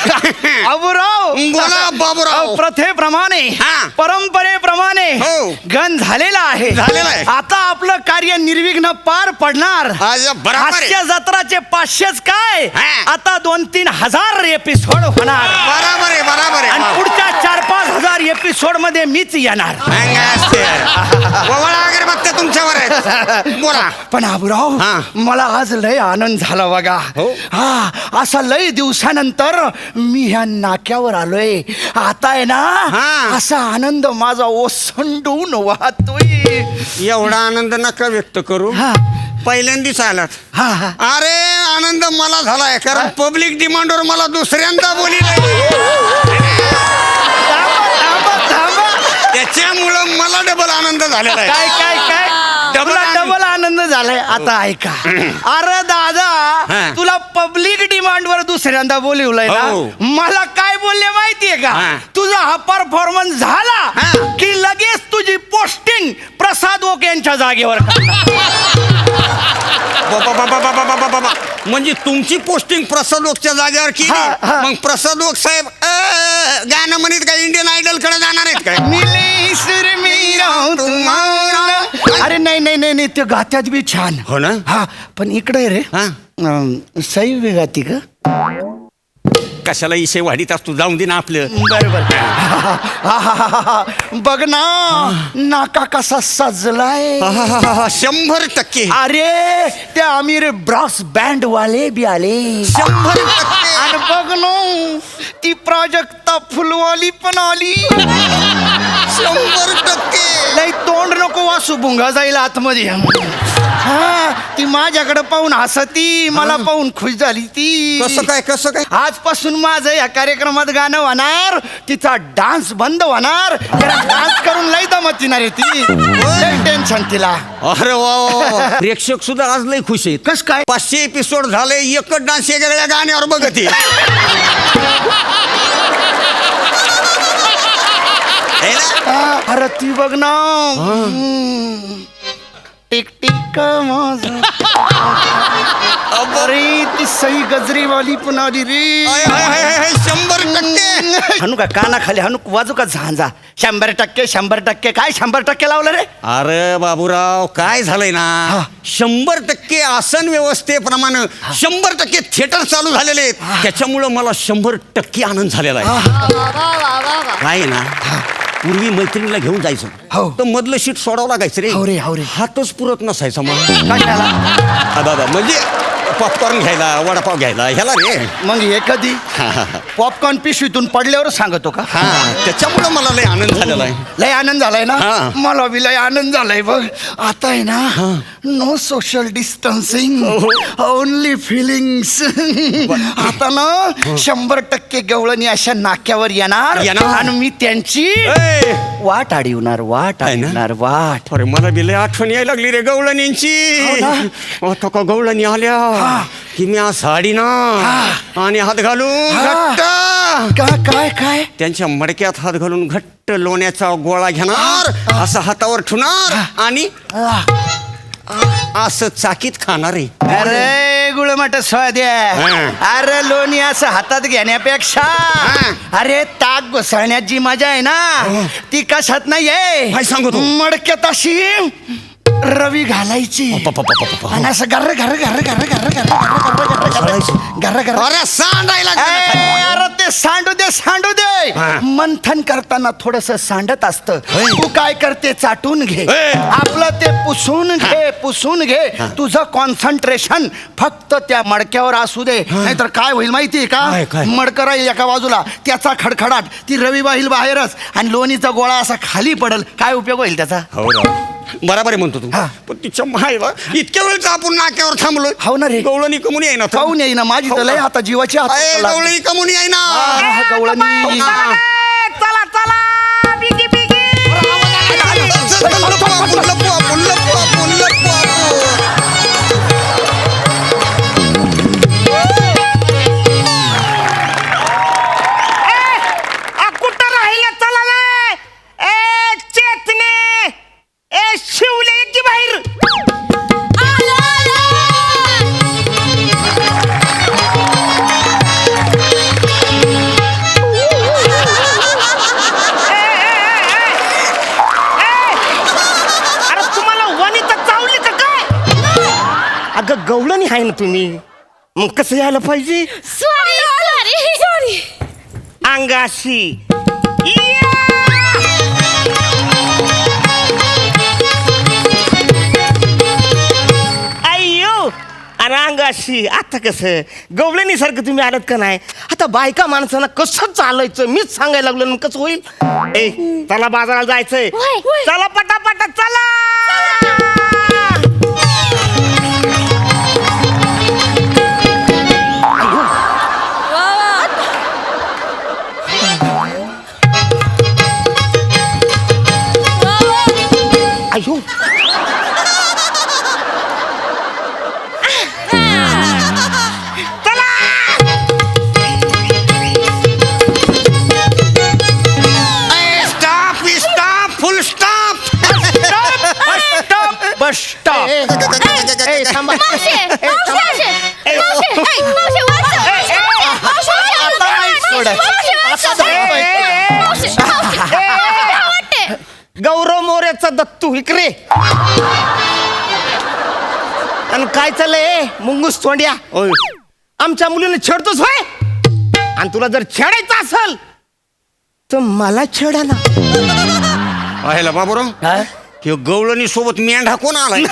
बाबूराव बोला बाबूराव. प्रथेप्रमाणे परंपरेप्रमाणे गण झालेला आहे. आता आपलं कार्य निर्विघ्न पार पडणार. हास्य जत्राचे 500च काय आता 2-3 हजार एपिसोड होणार. बरोबर आहे बरोबर आहे. आणि पुढच्या 4-5 हजार एपिसोड मध्ये मीच येणार. वगैरे बघते तुमच्यावर बोला. पण बाबूराव मला आज लय आनंद झाला बघा. असा लय दिवसानंतर मी ह्या नाक्यावर आलोय. आता आहे ना असा आनंद माझा ओसंडून वाहतोय. एवढा आनंद नका व्यक्त करू. पहिल्यांदाच आलात. अरे आनंद मला झालाय कारण पब्लिक डिमांडवर मला दुसऱ्यांदा त्याच्यामुळं मला डबल आनंद झालेला आहे. काय काय काय डबल आनंद झालाय. आता ऐका. अरे दादा तुला पब्लिक डिमांड वर दुसऱ्यांदा बोलवलंय ना. मला काय बोलले माहितीये का. तुझा हा परफॉर्मन्स झाला की लगेच तुझी पोस्टिंग प्रसाद ओक यांच्या जागेवर. म्हणजे तुमची पोस्टिंग प्रसाद ओकच्या जागेवर केली. मग प्रसाद ओक साहेब गाणं म्हणत काय इंडियन आयडल कडे जाणार आहेत काय. अरे नाही नाही नाही नाही ते गात्यात बी छान. हो ना. हा पण इकडे रे सई बी गाती का. कशाला इशे वाढीत असतो जाऊन दे ना आपलं. बरोबर. बघ ना नाका कसा सजलाय. 100%. अरे ते आमिर ब्रास बँड वाले बी आले. 100%. आणि बघ ना ती प्राजक्ता फुलवाली पण आली. 100%. नाही तोंड नको वासू भुंगा जाईल आतमध्ये. ती माझ्याकडे पाहून हसती. मला पाहून खुश झाली ती. कसं काय कसं काय. आजपासून माझं या कार्यक्रमात गाणं होणार. तिचा डान्स बंद होणार. डान्स करून लई दमतीणार आहे ती. टेन्शन तिला. अरे वा. प्रेक्षक सुद्धा आज लई खुश आहेत. कस काय 500 एपिसोड झाले एकच डान्स वेगळ्या गाण्यावर बघते. अरे ती बघ ना टिक टिक माझं. अरे ती सई गजरीवाली पण आली रे. 100%. हनु का काना खाली हनु वाजू का झांजा. 100% काय 100% लावलं रे. अरे बाबूराव काय झालंय ना 100% आसन व्यवस्थेप्रमाणे 100% थिएटर चालू झालेले आहेत. त्याच्यामुळं मला 100% आनंद झालेला आहे. काय ना पूर्वी मैत्रिणीला घेऊन जायचं तर मधलं शीट सोडावं लागायचं रे. हातच पुरत नसायचा मला. दादा म्हणजे पॉपकॉर्न घ्यायला वडापाव घ्यायला ह्याला रे. मग हे कधी पॉपकॉर्न पिशवीतून पडल्यावर सांगतो का. त्याच्यामुळे मला लय आनंद झालेला आहे. लय आनंद झालाय ना. मला बी लय आनंद झालाय बघ. आता आहे ना no social distancing only feelings. आता ना 100% गवळणी अशा नाक्यावर येणार आणि मी त्यांची वाट अडवणार वाट. अरे मला बी लय आठवण यायला लागली रे गवळणींची. आता का गवळणी आल्या की मी साडी ना आणि हात घालून काय काय त्यांच्या मडक्यात हात घालून घट्ट लोण्याचा गोळा घेणार. असं हातावर ठेवणार आणि असं चाकीत खाणार आहे. अरे गुळमट स्वाद्या. अरे लोणी असं हातात घेण्यापेक्षा अरे ताक घुसळण्यात जी मजा आहे ना ती कशात नाहीये. काय सांगू तू. मडक्यात अशी रवी घालायची आणि असं गर्र गर्र गर्र गर्र गर्र गर्र गर्र. अरे सांडायला. अरे ते सांडू दे. मंथन करताना थोडस सांडत असतं. तू काय करते चाटून घे. आपलं ते पुसून घे. तुझं कॉन्सन्ट्रेशन फक्त त्या मडक्यावर असू दे. नाहीतर काय होईल माहितीये का. मडकं राहील एका बाजूला त्याचा खडखडाट ती रवी वाहील बाहेरच आणि लोणीचा गोळा असा खाली पडल. काय उपयोग होईल त्याचा. बरोबर आहे म्हणतो तू. पण तिच्या मायला इतक्या वेळेस आपण नाक्यावर थांबलोय. हो ना रे. गवळणी कमून येईना. खाऊन येईना माझी तर लय आता जीवाची गवळणी कमून येईना. गवळणी चला चला बिगी बिगी. कुठं राहिलं चला ना. चेतने शिवले की बाहेर. आहे ना तुम्ही, मग कसं यायला पाहिजे? सॉरी अंगाशी अय्यो आणि अंगाशी. आता कसं गवळणी सारखं तुम्ही आलात का नाही? आता बायका माणसांना कसं चालायचं मीच सांगायला लागलो, मग कसं होईल? ए चला बाजाराला जायचंय, होय, होय. चला पटापट चला. अयो चला. Stop stop full stop. बस स्टॉप. ए, थांबा. गौरव मोऱ्याचा दत्तू इकडे. आणि काय चाललंय मुंगूस तोंड्या? आमच्या मुलीने छेडतोस होय? आणि तुला जर छेडायचं असेल तर मला छेडा ना. पाहिला बाबूराव, हे गवळणी सोबत मेंढा कोण आलाय?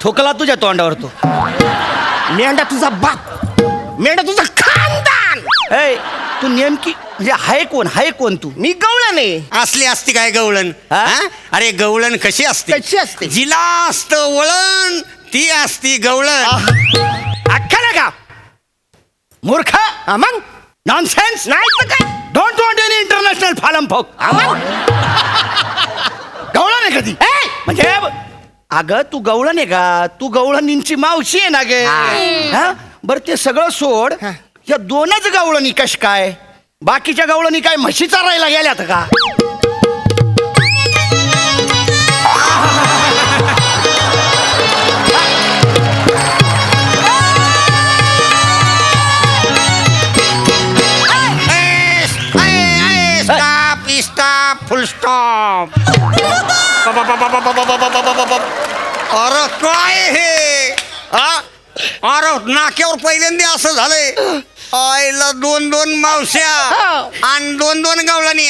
थोकला तुझ्या तोंडावर तो. मेंढा तुझा बाप, मेंढा तुझा खानदान. ए तू नेमकी म्हणजे हाय कोण तू? मी गवळण आहे. असली असती काय गवळण? हा? हा? अरे गवळण कशी असते? कशी असते? जिला असतं वळण ती असती गवळण. अख्खा ना का मूर्खा. हा, मग नॉनसेन्स. नाही तर काय? डोंट वॉन्ट एनी इंटरनॅशनल फालम फोक. गवळण आहे कधी? म्हणजे अगं तू गवळण आहे का? तू गवळणींची मावशी आहे ना गे. हा? बरं ते सगळं सोड. या दोनच गवळणी कश काय? बाकीच्या गवळणी काय म्हशी चारायला गेल्यात का? Stop stop full stop. अरे काय हे? हा? अरे नाक्यावर पहिल्यांदा असं झालंय. आईला दोन दोन मावश्या आणि दोन दोन गवळणी.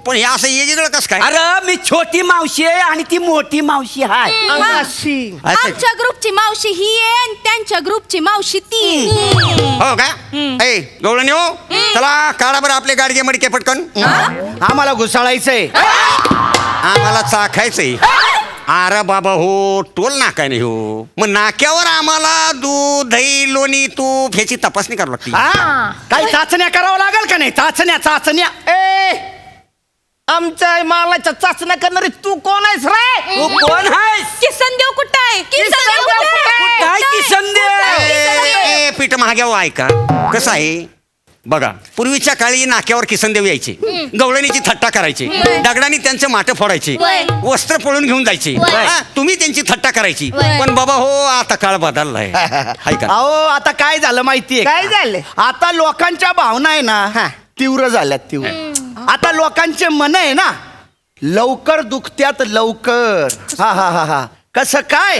पण हे असं वेगळं कसं काय? अरे मी छोटी मावशी आहे आणि ती मोठी मावशी आहे. अंगाशी. आमच्या ग्रुपची मावशी ही आहे आणि त्यांच्या ग्रुपची मावशी ती आहे. हो का? ए गवळणी हो, चला काढा बरं आपले गाडगे मडके पटकन. आम्हाला घुसाळायचंय. आम्हाला चाखायचंय. अरे बाबा हो, टोल नाका नाही हो. मग नाक्यावर आम्हाला दूध दही लोणी तूप ह्याची तपासणी करावी लागते. हा? काही चाचण्या करावं लागेल का नाही? चाचण्या. ए आमच्या मालाच्या चाचण्या करणारी तू कोण आहेस रे? तू कोण आहेस? किसन देव कुठं आहे? किसन देव देव कुठं आहे? काय किसन देव? ए पीठ महाग्याव ऐका कसं आहे बघा. पूर्वीच्या काळी नाक्यावर किसनदेव यायचे, गवळणीची थट्टा करायची, दगडाने त्यांचे माटे फोडायचे, वय. वस्त्र पळून घेऊन जायचे. वय. हा, तुम्ही त्यांची थट्टा करायची. वय. पण बाबा हो, आता काळ बदललाय. हाय का? अहो आता काय झालं माहितीये काय का? झालं? आता लोकांच्या भावना आहे ना तीव्र झाल्यात तीव्र. आता लोकांचे मन आहे ना लवकर दुखत्यात लवकर. हा कसं काय?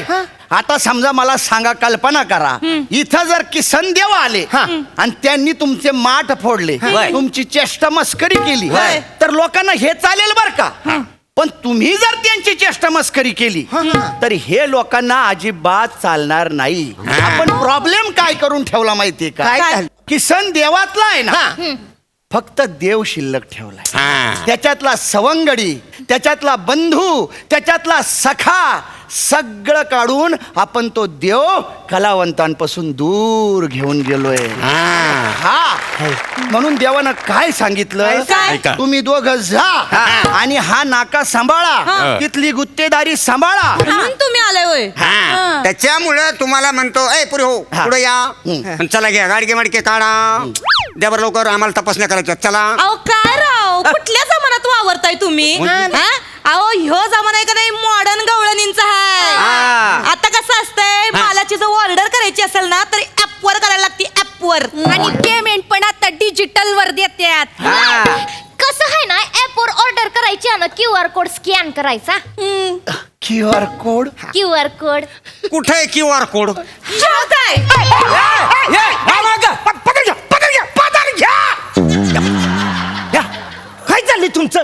आता समजा मला सांगा, कल्पना करा, इथं जर किसनदेव आले आणि त्यांनी तुमचे माठ फोडले, तुमची चेष्टा मस्करी केली, तर लोकांना हे चालेल बर का? पण तुम्ही जर त्यांची चेष्टा मस्करी केली तर हे लोकांना अजिबात चालणार नाही. आपण प्रॉब्लेम काय करून ठेवला माहितीये काय का? झालं? किसन देवातला आहे ना फक्त देव शिल्लक ठेवलाय. हा. त्याच्यातला सवंगडी, त्याच्यातला बंधू, त्याच्यातला सखा सगळं काढून आपण तो देव कलावंतांपासून दूर घेऊन गेलोय. हा म्हणून देवानं काय सांगितलं? काय? तुम्ही दोघं जा आणि हा नाका सांभाळा, तिथली गुत्तेदारी सांभाळा. म्हणून तुम्ही आलाय होय? हा. त्याच्यामुळं तुम्हाला म्हणतो ए पुढे हो, पुढे या. आणि चला घ्या गाडगे मडके काढा. द्या बरं लवकर, आम्हाला तपासण्या करायच्या. चला. अहो काय राव, कुठल्या जमान्यात वावरताय तुम्ही? हा? अहो ह्यो जमाना आहे का नाही मॉडर्न गवळणींचा आहे. आता कसं असतंय, मालाची जर ऑर्डर करायची असेल ना तर ऍप वर करायला लागते, ऍप वर. आणि पेमेंट पण आता डिजिटल वर देतात. कसं आहे ना, ऍप वर ऑर्डर करायची करायची ना QR कोड स्कॅन करायचा. QR code QR code. कुठे आहे QR कोड? काय चाललंय तुमचं?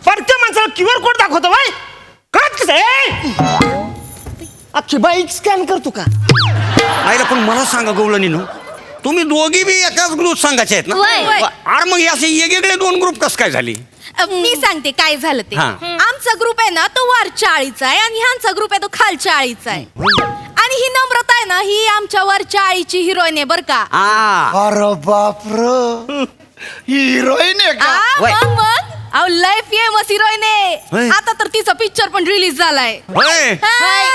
परत्या माणसाला क्यूआर कोड दाखवतो बाय. कळत कसं? अख्खी बाईक स्कॅन करतो का? आईला पण मला सांगा गवळणीनो, तुम्ही दोघी बी एकाच ग्रुप सांगायचे आहेत ना? वय. अरे मग असे वेगवेगळे दोन ग्रुप कस काय झाले? मी सांगते काय झालं ते. हा. आमचा ग्रुप आहे ना तो वरच्या आळीचा आहे आणि ह्यांचा ग्रुप आहे तो खालच्या आळीचा आहे. आणि ही नम्रता आहे ना ही आमच्या वरच्या आळीची हिरोईन आहे बर का. अरे बापर हिरोईन आहे का? मग अहो लय फेमस हिरोईन होय. आहे. आता तर तिचा पिक्चर पण रिलीज झालाय. होय हा.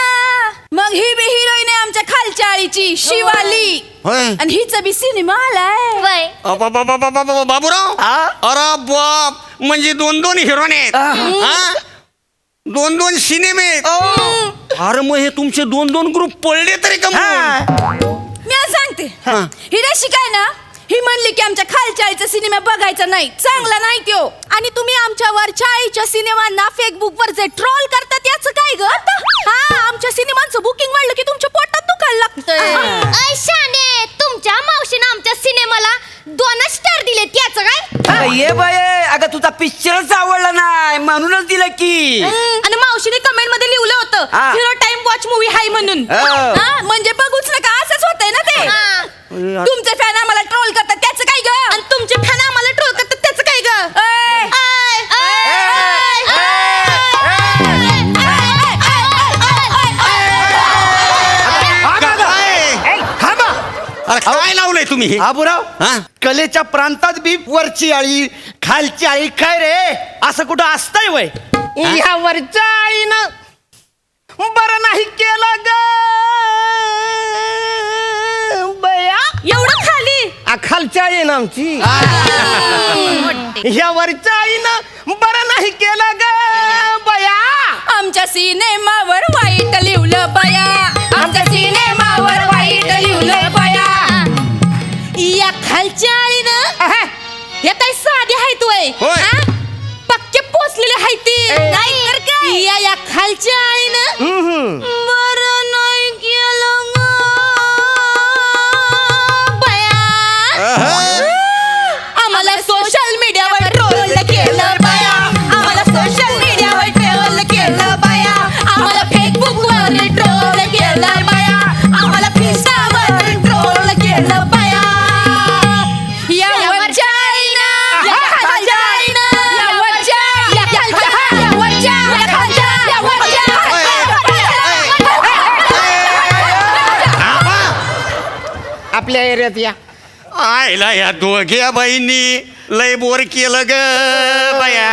मग ही बी हिरोईन आहे आमच्या खालच्या आळीची शिवाली. होय. आणि हिचा बी सिनेमा आलाय. वय. बाबूराव, अरे बाप, म्हणजे दोन दोन हिरोईन आहेत. हा? दोन दोन सिनेमे आहेत. अरे मग हे तुमचे दोन दोन ग्रुप पडले तरी का मग? मी आज सांगते ही रेशी काय ना ही म्हणली की आमच्या खालच्या आळीचा सिनेमा बघायचा नाही, चांगला नाही त्यो. आणि तुम्ही आमच्या वरच्या आळीच्या सिनेमांना फेसबुक वर जे ट्रोल करतात याचं काय ग? हा, आमच्या सिनेमांचं बुकिंग वाढलं की तुमच्या पोटात दुखायला लागतंय. ऐ शाने, तुमच्या मावशीनं आमच्या सिनेमाला 2 स्टार दिले, त्याचं काय? ये बाय, अगं तुझा पिक्चरच आवडला नाही म्हणूनच दिलं की. आणि मावशीने कमेंट मध्ये लिहिलं होतं हा. हिरो टाइम वॉच मूवी हाय म्हणून. हा, म्हणजे बघूच नका असंच होतंय ना ते. हा. तुमचे फॅन आम्हाला ट्रोल करतात त्याचं काय ग? आणि तुमचे फॅन आम्हाला ट्रोल करतात त्याचं काय ग? अरे काय लावलंय तुम्ही हे? बाबूराव हा? कलेच्या प्रांतात बी वरची आळी खालची आळी काय रे असं कुठं असतंय वय? ह्या वरच्या आईनं बरं नाही केलं ग बया. एवढं खाली खालच्या आई ना आमची. ह्या वरच्या आईनं बरं नाही केलं ग बया. आमच्या सिनेमावर वाईट लिवलं बया. आमच्या सिनेमावर वाईट लिवलं बया. या खालच्या आळीनं या काही साधी आहेत वय. होय. हा? पक्के पोचलेले आहेत ती. नाही तर काय या खालच्या आळीनं बरं नाही केलं ग बया. आम्हाला सोशल मीडियावर ट्रोल केलं बया. आम्हाला सोशल मीडियावर ट्रोल केलं बया. आम्हाला फेसबुकवर ट्रोल केलं बया. आम्हाला फिस्टावर ट्रोल केलं बया. या वरच्या आईनं, या खालच्या आईनं, या वरच्या, या खालच्या, या वरच्या, या खालच्या, या वरच्या. आपल्या एरियात या. आयला या दोघ्या बाईंनी लय बोर केलं ग बया.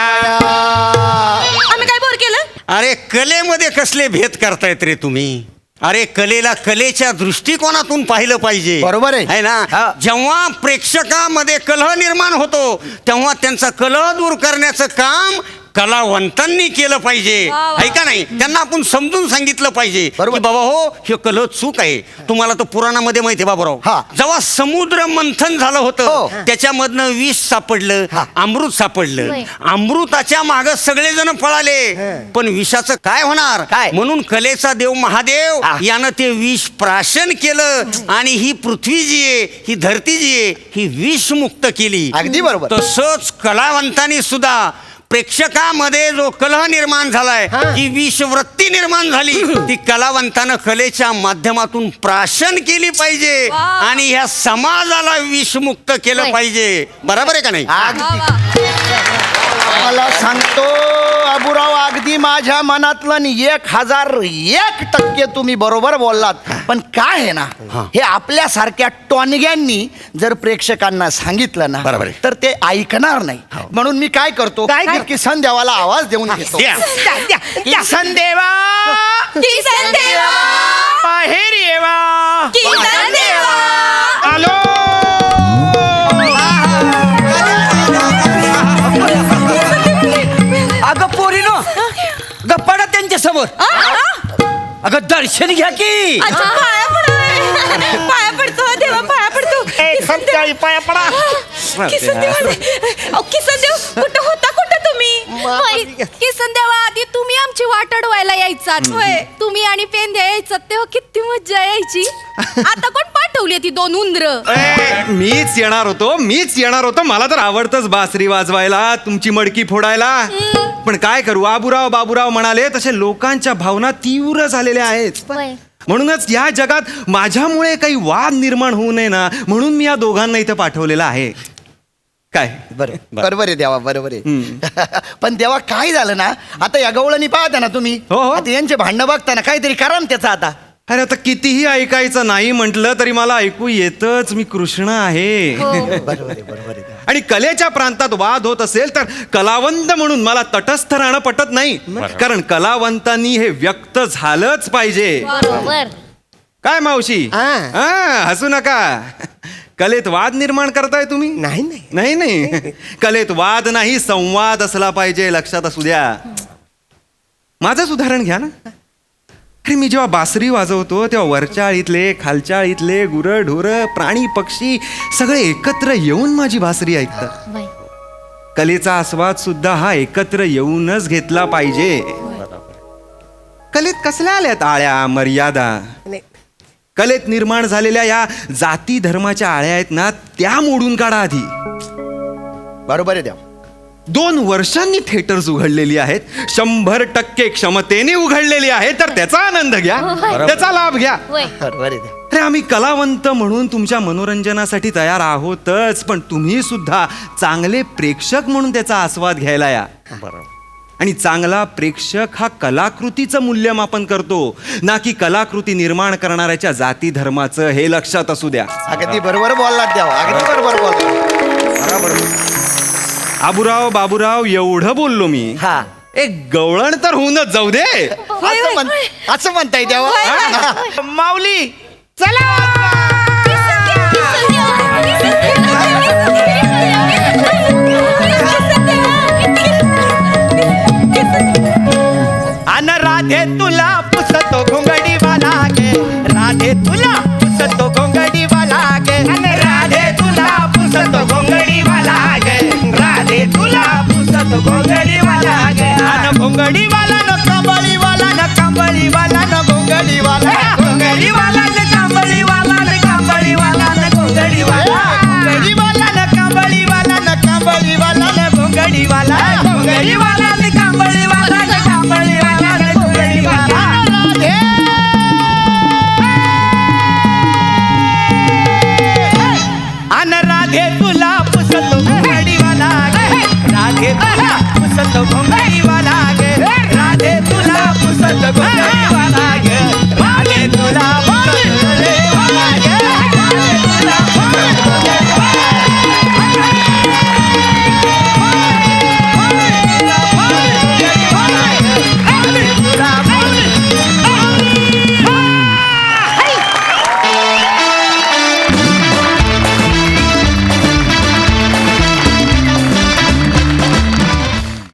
आम्ही काय बोर केलं? अरे कलेमध्ये कसले भेद करतायत रे तुम्ही? अरे कलेला कलेच्या दृष्टिकोनातून पाहिलं पाहिजे. बरोबर आहे. है ना? हा. जेव्हा प्रेक्षकामध्ये कलह निर्माण होतो तेव्हा त्यांचा कलह दूर करण्याचं काम कलावंतांनी केलं पाहिजे. वा, वा. आहे का नाही? त्यांना आपण समजून सांगितलं पाहिजे बरोबर. की बाबा हो हे कलह चूक आहे. तुम्हाला तर पुराणामध्ये माहिती आहे बाबूराव, हा. जेव्हा समुद्र मंथन झालं हो. होतं त्याच्यामधनं विष सापडलं, हा. अमृत सापडलं. होय. अमृताच्या माग सगळेजण पळाले, पण विषाचं काय होणार? काय? म्हणून कलेचा देव महादेव यानं ते विष प्राशन केलं आणि ही पृथ्वी जी आहे, ही धरती जी आहे, ही विषमुक्त केली. अगदी बरोबर. तसंच कलावंतांनी सुद्धा प्रेक्षकामध्ये जो कलह निर्माण झालाय, जी विषवृत्ती निर्माण झाली, ती कलावंतानं कलेच्या माध्यमातून प्राशन केली पाहिजे आणि ह्या समाजाला विषमुक्त केलं होय. पाहिजे. बरोबर आहे का नाही? अगदी मला सांगतो बाबूराव, अगदी माझ्या मनातलं आणि 1001% तुम्ही बरोबर बोललात. पण काय आहे ना, हे आपल्यासारख्या टॉनग्यांनी जर प्रेक्षकांना सांगितलं ना बरोबर आहे. तर ते ऐकणार नाही. म्हणून मी काय करतो, काय? किसन देवाला आवाज देऊन घेतो. द्या. किसन देवा किसन देवा, बाहेर येवा. किसन देवा. आलो. अगं पोरीनो गप्पाडा त्यांच्या समोर. अगं दर्शन घ्या की. अच्छा, पाया पडतोय. पाया पडतो देवा, पाया पडतो. खालच्या आई पाया पडा. किसन देव, किसन देव कुठं होता कुठं तुम्ही? तुम्ही किसन देवा आधी तुम्ही आमची वाट अडवायला यायचात होय तुम्ही आणि पेंद्या यायचात तेव्हा किती मज्जा यायची आता कोण पाठवली ती 2 उंदर मीच येणार होतो मला तर आवडतच बासरी वाजवायला तुमची मडकी फोडायला पण काय करू बाबूराव म्हणाले तसे लोकांच्या भावना तीव्र झालेल्या आहेत होय. म्हणूनच या जगात माझ्यामुळे काही वाद निर्माण होऊ नये ना म्हणून मी या दोघांना इथं पाठवलेलं आहे काय बरोबर आहे देवा बरोबर आहे पण देवा काय झालं ना आता या गवळणी पाहता ना तुम्ही हो. आता यांचे भांडणं बघताना काहीतरी करा ना त्याचं आता अरे आता कितीही ऐकायचं नाही म्हटलं तरी मला ऐकू येतच मी कृष्ण आहे बरोबर आहे आणि कलेच्या प्रांतात वाद होत असेल तर कलावंत म्हणून मला तटस्थ राहणं पटत नाही कारण कलावंतांनी हे व्यक्त झालंच पाहिजे बरोबर. काय मावशी हसू नका कलेत वाद निर्माण करताय तुम्ही नाही कलेत वाद नाही संवाद असला पाहिजे लक्षात असू द्या माझंच उदाहरण घ्या ना अरे मी जेव्हा बासरी वाजवतो तेव्हा वरच्या आळीतले खालच्या आळीतले गुरं ढोरं प्राणी पक्षी सगळे एकत्र येऊन माझी बासरी ऐकतात होय. कलेचा आस्वाद सुद्धा हा एकत्र येऊनच घेतला पाहिजे कलेत कसल्या आल्यात आळ्या मर्यादा कलेत निर्माण झालेल्या या जाती धर्माच्या आळ्या आहेत ना त्या मोडून काढा आधी बरोबर आहे देवा 2 वर्षांनी थिएटर्स उघडलेली आहेत 100% क्षमतेने उघडलेली आहे तर त्याचा आनंद घ्या त्याचा लाभ घ्या होय. बरोबर आहे देवा अरे आम्ही कलावंत म्हणून तुमच्या मनोरंजनासाठी तयार आहोतच पण तुम्ही सुद्धा चांगले प्रेक्षक म्हणून त्याचा आस्वाद घ्यायला या आणि चांगला प्रेक्षक हा कलाकृतीचं मूल्यमापन करतो ना की कलाकृती निर्माण करणाऱ्याच्या जाती धर्माचं हे लक्षात असू द्या अगदी बरोबर बोललात देवा अगदी बरोबर बोलला बाबूराव एवढं बोललो मी हा एक गवळण तर होऊनच जाऊ दे असं म्हणताय देवा माऊली चला अन राधे तुला पुसतो घोंगडी वाला गे राधे तुला पुसतो घोंगडी वाला गे अन राधे तुला पुसतो घोंगडी वाला गे राधे तुला पुसतो घोंगडी वाला गे अन घोंगडी वाला न कंबळी वाला न कंबळी वाला न घोंगडी वाला घोंगडी वाला न कंबळी वाला न कंबळी वाला न घोंगडी वाला घोंगडी वाला न कंबळी वाला न कंबळी वाला न घोंगडी वाला घोंगडी वाला न कंबळी वाला न कंबळी वाला न घोंगडी वाला अन राधे तुला पुसतो घोंगडी वाला राधे तुला पुसतो घोंगडी वाला